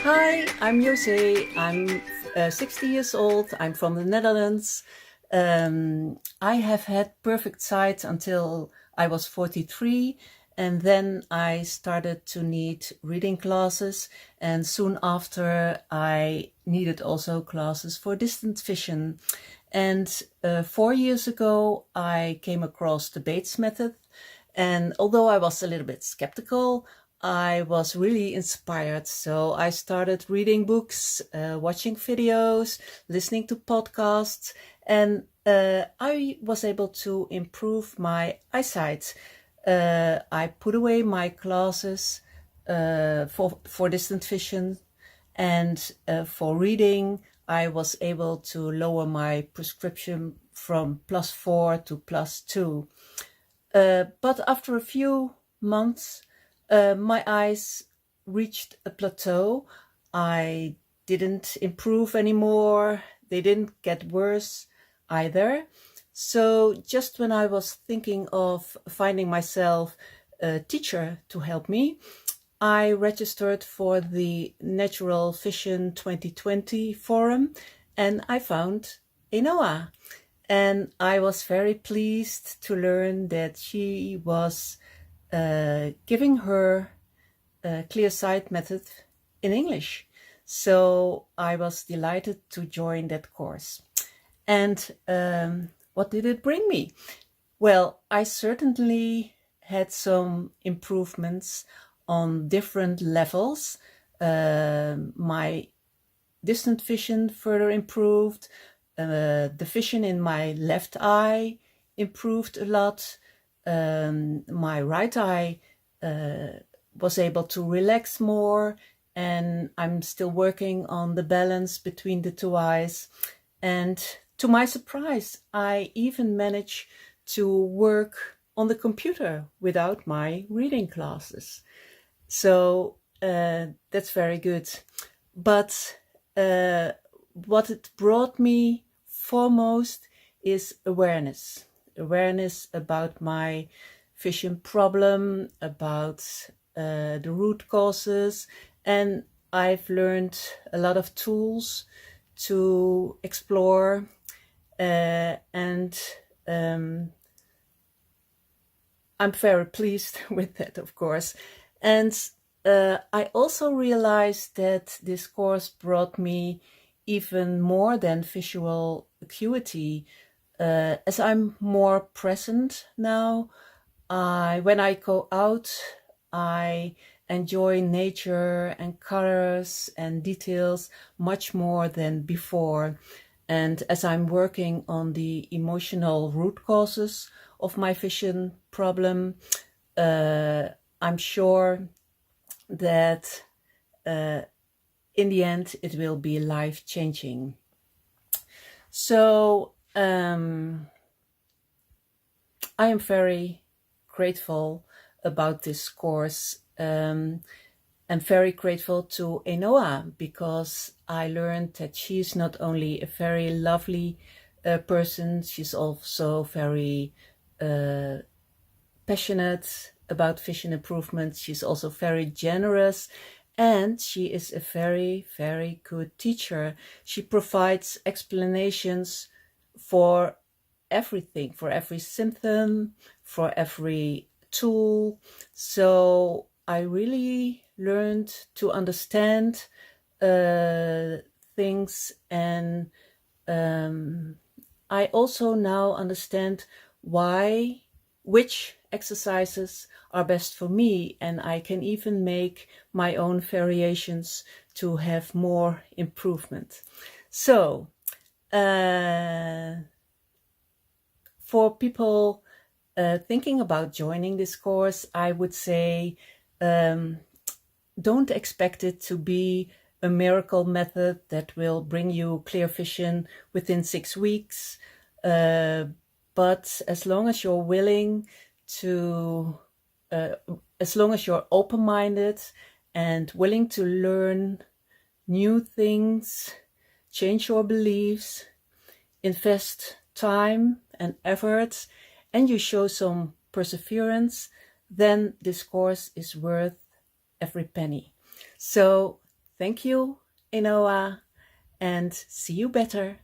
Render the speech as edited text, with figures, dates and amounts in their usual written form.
Hi, I'm Josee. I'm 60 years old. I'm from the Netherlands. I have had perfect sight until I was 43, and then I started to need reading classes, and soon after I needed also classes for distance vision. And 4 years ago, I came across the Bates method, and although I was a little bit skeptical, I was really inspired. So I started reading books, watching videos, listening to podcasts, and I was able to improve my eyesight. I put away my glasses for distant vision, and for reading, I was able to lower my prescription from +4 to +2. But after a few months, my eyes reached a plateau. I didn't improve anymore. They didn't get worse either. So just when I was thinking of finding myself a teacher to help me, I registered for the Natural Vision 2020 forum, and I found Ainhoa. And I was very pleased to learn that she was giving her clear sight method in English. So I was delighted to join that course. And what did it bring me? Well, I certainly had some improvements on different levels. My distant vision further improved. The vision in my left eye improved a lot. My right eye was able to relax more, and I'm still working on the balance between the two eyes. And to my surprise, I even managed to work on the computer without my reading glasses. So that's very good. But what it brought me foremost is awareness about my vision problem, about the root causes, and I've learned a lot of tools to explore, and I'm very pleased with that, of course. And I also realized that this course brought me even more than visual acuity. As I'm more present now, when I go out, I enjoy nature and colors and details much more than before. And as I'm working on the emotional root causes of my vision problem, I'm sure that in the end it will be life-changing. So I am very grateful about this course. I'm very grateful to Ainhoa, because I learned that she's not only a very lovely person, she's also very passionate about vision improvement. She's also very generous, and she is a very, very good teacher. She provides explanations for everything, for every symptom, for every tool. So I really learned to understand things, and I also now understand which exercises are best for me, and I can even make my own variations to have more improvement. So for people thinking about joining this course, I would say don't expect it to be a miracle method that will bring you clear vision within 6 weeks. But as long as you're willing to, as long as you're open-minded and willing to learn new things, change your beliefs, invest time and effort, and you show some perseverance, then this course is worth every penny. So Thank you, Ainhoa, and see you better.